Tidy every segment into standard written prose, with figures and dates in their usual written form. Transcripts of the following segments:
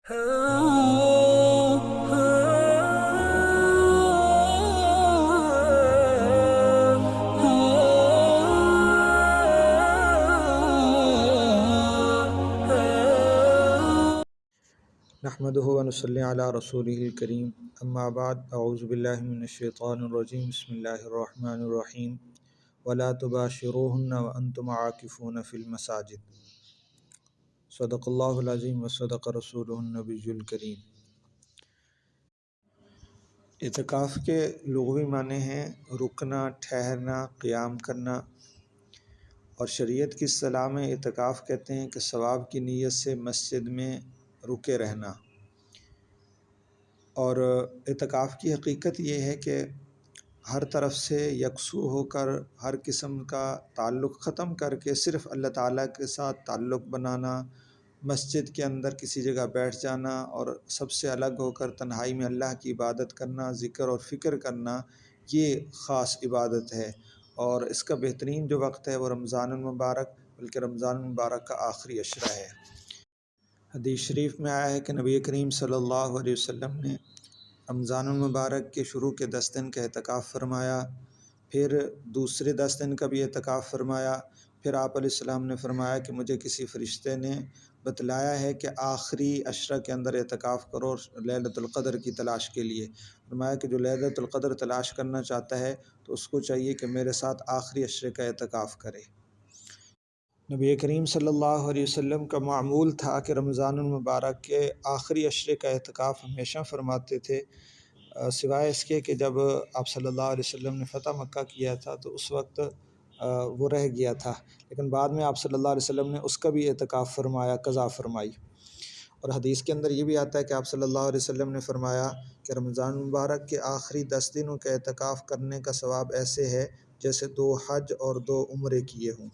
نحمدہ و نصلی علی رسولہ الکریم، اما بعد، اعوذ باللہ من الشیطان الرجیم، بسم اللہ الرحمن الرحیم، ولا تباشروہن وانتم عاکفون فی المساجد، صدق اللہ العظیم و صدق رسولہ النبی الکریم۔ اعتکاف کے لغوی معنی ہیں رکنا، ٹھہرنا، قیام کرنا، اور شریعت کی اصطلاح میں اعتکاف کہتے ہیں کہ ثواب کی نیت سے مسجد میں رکے رہنا۔ اور اعتکاف کی حقیقت یہ ہے کہ ہر طرف سے یکسو ہو کر ہر قسم کا تعلق ختم کر کے صرف اللہ تعالیٰ کے ساتھ تعلق بنانا، مسجد کے اندر کسی جگہ بیٹھ جانا اور سب سے الگ ہو کر تنہائی میں اللہ کی عبادت کرنا، ذکر اور فکر کرنا، یہ خاص عبادت ہے۔ اور اس کا بہترین جو وقت ہے وہ رمضان المبارک، بلکہ رمضان المبارک کا آخری عشرہ ہے۔ حدیث شریف میں آیا ہے کہ نبی کریم صلی اللہ علیہ وسلم نے رمضان المبارک کے شروع کے 10 دن کا اعتکاف فرمایا، پھر دوسرے 10 دن کا بھی اعتکاف فرمایا، پھر آپ علیہ السلام نے فرمایا کہ مجھے کسی فرشتے نے بتلایا ہے کہ آخری عشرہ کے اندر اعتکاف کرو لیلۃ القدر کی تلاش کے لیے۔ فرمایا کہ جو لیلۃ القدر تلاش کرنا چاہتا ہے تو اس کو چاہیے کہ میرے ساتھ آخری عشرے کا اعتکاف کرے۔ نبی کریم صلی اللہ علیہ وسلم کا معمول تھا کہ رمضان المبارک کے آخری عشرے کا اعتکاف ہمیشہ فرماتے تھے، سوائے اس کے کہ جب آپ صلی اللہ علیہ وسلم نے فتح مکہ کیا تھا تو اس وقت وہ رہ گیا تھا، لیکن بعد میں آپ صلی اللہ علیہ وسلم نے اس کا بھی اعتکاف فرمایا، قضا فرمائی۔ اور حدیث کے اندر یہ بھی آتا ہے کہ آپ صلی اللہ علیہ وسلم نے فرمایا کہ رمضان المبارک کے آخری 10 دنوں کا اعتکاف کرنے کا ثواب ایسے ہے جیسے 2 حج اور 2 عمرے کیے ہوں۔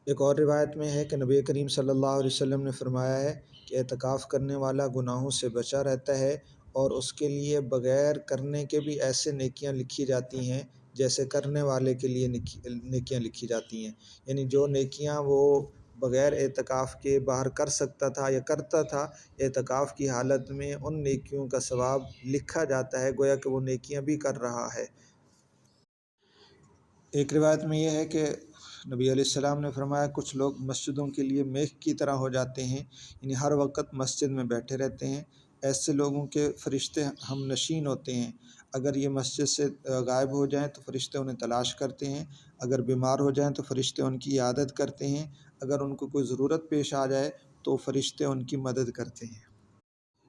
ایک اور روایت میں ہے کہ نبی کریم صلی اللہ علیہ وسلم نے فرمایا ہے کہ اعتکاف کرنے والا گناہوں سے بچا رہتا ہے اور اس کے لیے بغیر کرنے کے بھی ایسے نیکیاں لکھی جاتی ہیں جیسے کرنے والے کے لیے نیکیاں لکھی جاتی ہیں۔ یعنی جو نیکیاں وہ بغیر اعتکاف کے باہر کر سکتا تھا یا کرتا تھا، اعتکاف کی حالت میں ان نیکیوں کا ثواب لکھا جاتا ہے، گویا کہ وہ نیکیاں بھی کر رہا ہے۔ ایک روایت میں یہ ہے کہ نبی علیہ السلام نے فرمایا کچھ لوگ مسجدوں کے لیے میخ کی طرح ہو جاتے ہیں، یعنی ہر وقت مسجد میں بیٹھے رہتے ہیں۔ ایسے لوگوں کے فرشتے ہم نشین ہوتے ہیں، اگر یہ مسجد سے غائب ہو جائیں تو فرشتے انہیں تلاش کرتے ہیں، اگر بیمار ہو جائیں تو فرشتے ان کی عیادت کرتے ہیں، اگر ان کو کوئی ضرورت پیش آ جائے تو فرشتے ان کی مدد کرتے ہیں۔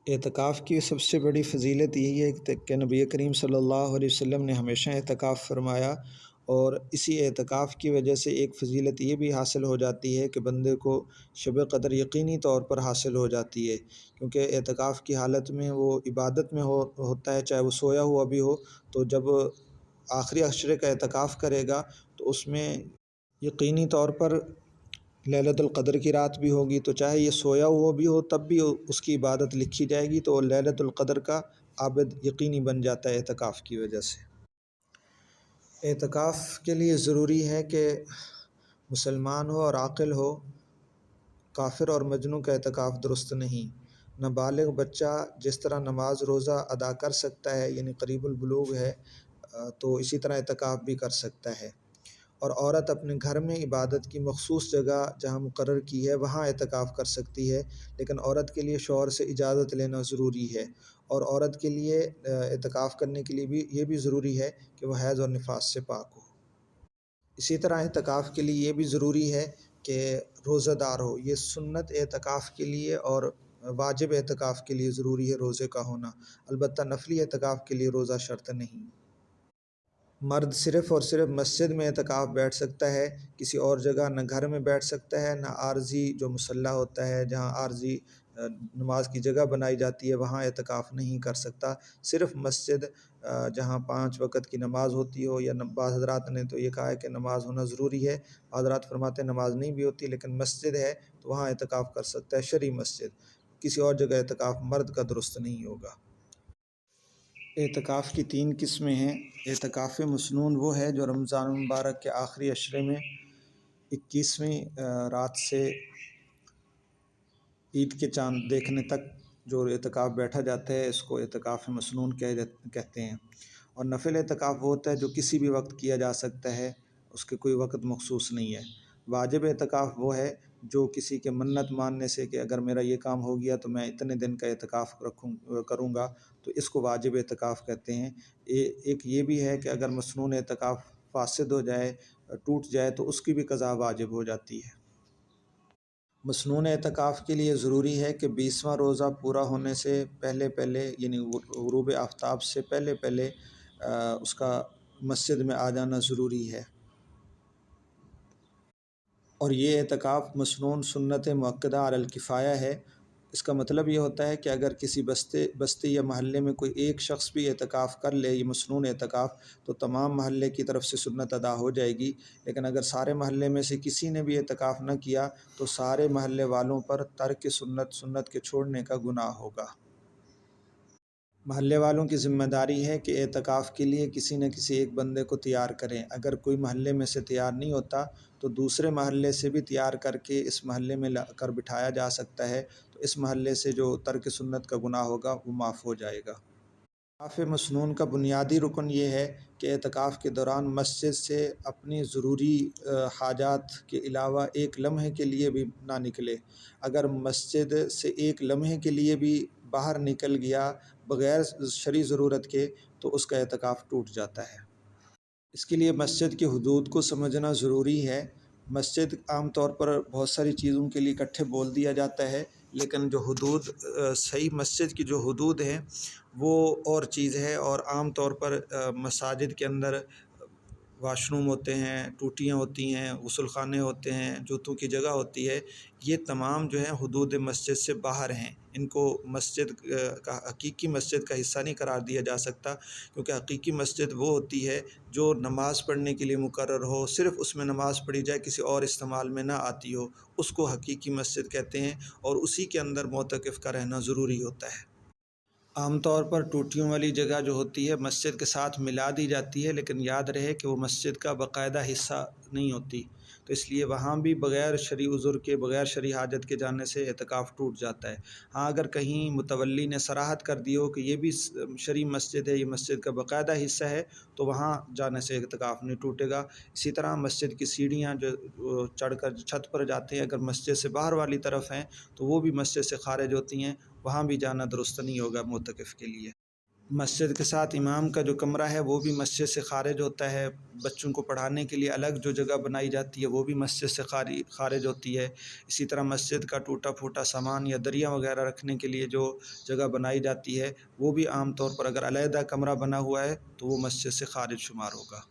اعتکاف کی سب سے بڑی فضیلت یہی ہے کہ نبی کریم صلی اللہ علیہ وسلم نے ہمیشہ اعتکاف فرمایا، اور اسی اعتکاف کی وجہ سے ایک فضیلت یہ بھی حاصل ہو جاتی ہے کہ بندے کو شب قدر یقینی طور پر حاصل ہو جاتی ہے، کیونکہ اعتکاف کی حالت میں وہ عبادت میں ہوتا ہے، چاہے وہ سویا ہوا بھی ہو، تو جب آخری عشرے کا اعتکاف کرے گا تو اس میں یقینی طور پر لیلۃ القدر کی رات بھی ہوگی، تو چاہے یہ سویا ہوا بھی ہو تب بھی اس کی عبادت لکھی جائے گی، تو لیلۃ القدر کا عابد یقینی بن جاتا ہے اعتکاف کی وجہ سے۔ اعتکاف کے لیے ضروری ہے کہ مسلمان ہو اور عاقل ہو، کافر اور مجنون کا اعتکاف درست نہیں۔ نابالغ بچہ جس طرح نماز روزہ ادا کر سکتا ہے، یعنی قریب البلوغ ہے، تو اسی طرح اعتکاف بھی کر سکتا ہے۔ اور عورت اپنے گھر میں عبادت کی مخصوص جگہ جہاں مقرر کی ہے وہاں اعتکاف کر سکتی ہے، لیکن عورت کے لیے شوہر سے اجازت لینا ضروری ہے، اور عورت کے لیے اعتکاف کرنے کے لیے بھی یہ بھی ضروری ہے کہ وہ حیض اور نفاس سے پاک ہو۔ اسی طرح اعتکاف کے لیے یہ بھی ضروری ہے کہ روزہ دار ہو۔ یہ سنت اعتکاف کے لیے اور واجب اعتکاف کے لیے ضروری ہے روزے کا ہونا، البتہ نفلی اعتکاف کے لیے روزہ شرط نہیں۔ مرد صرف اور صرف مسجد میں اعتکاف بیٹھ سکتا ہے، کسی اور جگہ نہ گھر میں بیٹھ سکتا ہے، نہ عارضی جو مصلی ہوتا ہے جہاں عارضی نماز کی جگہ بنائی جاتی ہے وہاں اعتکاف نہیں کر سکتا۔ صرف مسجد جہاں 5 وقت کی نماز ہوتی ہو، یا بعض حضرات نے تو یہ کہا ہے کہ نماز ہونا ضروری ہے، بعض حضرات فرماتے ہیں نماز نہیں بھی ہوتی لیکن مسجد ہے تو وہاں اعتکاف کر سکتا ہے، شرعی مسجد، کسی اور جگہ اعتکاف مرد کا درست نہیں ہوگا۔ اعتکاف کی 3 قسمیں ہیں۔ اعتکاف مسنون وہ ہے جو رمضان المبارک کے آخری عشرے میں 21ویں رات سے عید کے چاند دیکھنے تک جو اعتکاف بیٹھا جاتا ہے اس کو اعتکاف مسنون کہتے ہیں۔ اور نفل اعتکاف وہ ہوتا ہے جو کسی بھی وقت کیا جا سکتا ہے، اس کے کوئی وقت مخصوص نہیں ہے۔ واجب اعتکاف وہ ہے جو کسی کے منت ماننے سے کہ اگر میرا یہ کام ہو گیا تو میں اتنے دن کا اعتکاف کروں گا، تو اس کو واجب اعتکاف کہتے ہیں۔ ایک یہ بھی ہے کہ اگر مسنون اعتکاف فاسد ہو جائے، ٹوٹ جائے، تو اس کی بھی قضا واجب ہو جاتی ہے۔ مسنون اعتکاف کے لیے ضروری ہے کہ 20واں روزہ پورا ہونے سے پہلے یعنی غروب آفتاب سے پہلے اس کا مسجد میں آ جانا ضروری ہے۔ اور یہ اعتکاف مسنون سنت مؤکدہ علی الکفایہ ہے۔ اس کا مطلب یہ ہوتا ہے کہ اگر کسی بستی یا محلے میں کوئی ایک شخص بھی اعتکاف کر لے، یہ مسنون اعتکاف، تو تمام محلے کی طرف سے سنت ادا ہو جائے گی۔ لیکن اگر سارے محلے میں سے کسی نے بھی اعتکاف نہ کیا تو سارے محلے والوں پر ترک سنت کے چھوڑنے کا گناہ ہوگا۔ محلے والوں کی ذمہ داری ہے کہ اعتکاف کے لیے کسی نہ کسی ایک بندے کو تیار کریں۔ اگر کوئی محلے میں سے تیار نہیں ہوتا تو دوسرے محلے سے بھی تیار کر کے اس محلے میں لا کر بٹھایا جا سکتا ہے، تو اس محلے سے جو ترک سنت کا گناہ ہوگا وہ معاف ہو جائے گا۔ اعتکاف مسنون کا بنیادی رکن یہ ہے کہ اعتکاف کے دوران مسجد سے اپنی ضروری حاجات کے علاوہ ایک لمحے کے لیے بھی نہ نکلے۔ اگر مسجد سے ایک لمحے کے لیے بھی باہر نکل گیا بغیر شرعی ضرورت کے تو اس کا اعتکاف ٹوٹ جاتا ہے۔ اس کے لیے مسجد کی حدود کو سمجھنا ضروری ہے۔ مسجد عام طور پر بہت ساری چیزوں کے لیے اکٹھے بول دیا جاتا ہے، لیکن جو حدود صحیح مسجد کی جو حدود ہیں وہ اور چیز ہے۔ اور عام طور پر مساجد کے اندر واش روم ہوتے ہیں، ٹوٹیاں ہوتی ہیں، غسل خانے ہوتے ہیں، جوتوں کی جگہ ہوتی ہے، یہ تمام جو ہیں حدود مسجد سے باہر ہیں۔ ان کو مسجد کا حقیقی مسجد کا حصہ نہیں قرار دیا جا سکتا، کیونکہ حقیقی مسجد وہ ہوتی ہے جو نماز پڑھنے کے لیے مقرر ہو، صرف اس میں نماز پڑھی جائے، کسی اور استعمال میں نہ آتی ہو، اس کو حقیقی مسجد کہتے ہیں، اور اسی کے اندر معتکف کا رہنا ضروری ہوتا ہے۔ عام طور پر ٹوٹیوں والی جگہ جو ہوتی ہے مسجد کے ساتھ ملا دی جاتی ہے، لیکن یاد رہے کہ وہ مسجد کا باقاعدہ حصہ نہیں ہوتی، تو اس لیے وہاں بھی بغیر شرعی عذر کے، بغیر شرعی حاجت کے جانے سے اعتکاف ٹوٹ جاتا ہے۔ ہاں اگر کہیں متولی نے صراحت کر دی ہو کہ یہ بھی شرعی مسجد ہے، یہ مسجد کا باقاعدہ حصہ ہے، تو وہاں جانے سے اعتکاف نہیں ٹوٹے گا۔ اسی طرح مسجد کی سیڑھیاں جو چڑھ کر چھت پر جاتے ہیں، اگر مسجد سے باہر والی طرف ہیں تو وہ بھی مسجد سے خارج ہوتی ہیں، وہاں بھی جانا درست نہیں ہوگا معتکف کے لیے۔ مسجد کے ساتھ امام کا جو کمرہ ہے وہ بھی مسجد سے خارج ہوتا ہے۔ بچوں کو پڑھانے کے لیے الگ جو جگہ بنائی جاتی ہے وہ بھی مسجد سے خارج ہوتی ہے۔ اسی طرح مسجد کا ٹوٹا پھوٹا سامان یا دریا وغیرہ رکھنے کے لیے جو جگہ بنائی جاتی ہے وہ بھی عام طور پر اگر علیحدہ کمرہ بنا ہوا ہے تو وہ مسجد سے خارج شمار ہوگا۔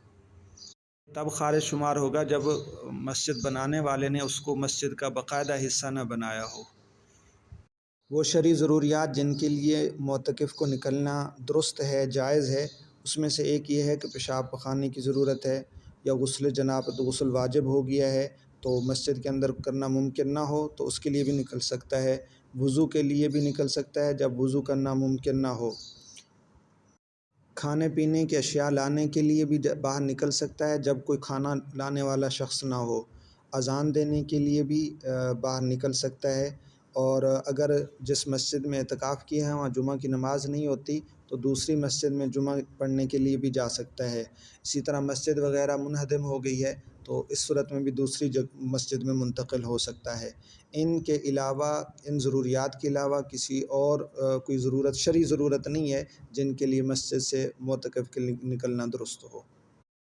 تب خارج شمار ہوگا جب مسجد بنانے والے نے اس کو مسجد کا باقاعدہ حصہ نہ بنایا ہو۔ وہ شرعی ضروریات جن کے لیے معتکف کو نکلنا درست ہے، جائز ہے، اس میں سے ایک یہ ہے کہ پیشاب پخانے کی ضرورت ہے، یا غسل جنابت، غسل واجب ہو گیا ہے تو مسجد کے اندر کرنا ممکن نہ ہو تو اس کے لیے بھی نکل سکتا ہے۔ وضو کے لیے بھی نکل سکتا ہے جب وضو کرنا ممکن نہ ہو۔ کھانے پینے کی اشیاء لانے کے لیے بھی باہر نکل سکتا ہے جب کوئی کھانا لانے والا شخص نہ ہو۔ اذان دینے کے لیے بھی باہر نکل سکتا ہے۔ اور اگر جس مسجد میں اعتکاف کیا ہے وہاں جمعہ کی نماز نہیں ہوتی تو دوسری مسجد میں جمعہ پڑھنے کے لیے بھی جا سکتا ہے۔ اسی طرح مسجد وغیرہ منہدم ہو گئی ہے تو اس صورت میں بھی دوسری مسجد میں منتقل ہو سکتا ہے۔ ان کے علاوہ، ان ضروریات کے علاوہ کسی اور کوئی ضرورت، شرعی ضرورت نہیں ہے جن کے لیے مسجد سے معتکف کے نکلنا درست ہو۔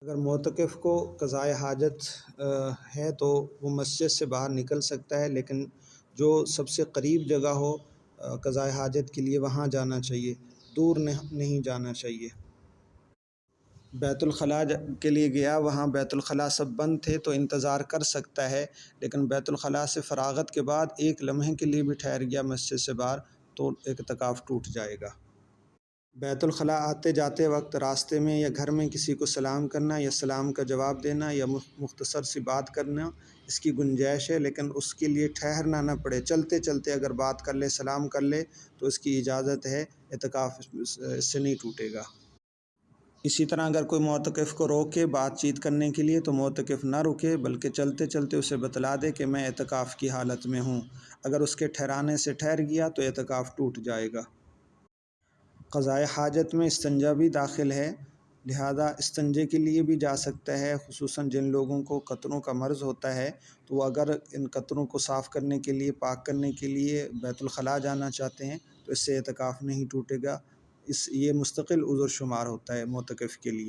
اگر معتکف کو قضائے حاجت ہے تو وہ مسجد سے باہر نکل سکتا ہے، لیکن جو سب سے قریب جگہ ہو قضائے حاجت کے لیے وہاں جانا چاہیے، دور نہیں جانا چاہیے۔ بیت الخلاء کے لیے گیا، وہاں بیت الخلاء سب بند تھے تو انتظار کر سکتا ہے، لیکن بیت الخلاء سے فراغت کے بعد ایک لمحے کے لیے بھی ٹھہر گیا مسجد سے باہر تو اعتکاف ٹوٹ جائے گا۔ بیت الخلاء آتے جاتے وقت راستے میں یا گھر میں کسی کو سلام کرنا یا سلام کا جواب دینا یا مختصر سی بات کرنا اس کی گنجائش ہے، لیکن اس کے لیے ٹھہرنا نہ پڑے۔ چلتے چلتے اگر بات کر لے، سلام کر لے تو اس کی اجازت ہے، اعتکاف اس سے نہیں ٹوٹے گا۔ اسی طرح اگر کوئی معتکف کو روکے بات چیت کرنے کے لیے تو معتکف نہ رکے بلکہ چلتے چلتے اسے بتلا دے کہ میں اعتکاف کی حالت میں ہوں۔ اگر اس کے ٹھہرانے سے ٹھہر گیا تو اعتکاف ٹوٹ جائے گا۔ قضائے حاجت میں استنجا بھی داخل ہے، لہذا استنجے کے لیے بھی جا سکتا ہے، خصوصاً جن لوگوں کو قطروں کا مرض ہوتا ہے تو وہ اگر ان قطروں کو صاف کرنے کے لیے، پاک کرنے کے لیے بیت الخلاء جانا چاہتے ہیں تو اس سے اعتکاف نہیں ٹوٹے گا۔ یہ مستقل عذر شمار ہوتا ہے معتکف کے لیے۔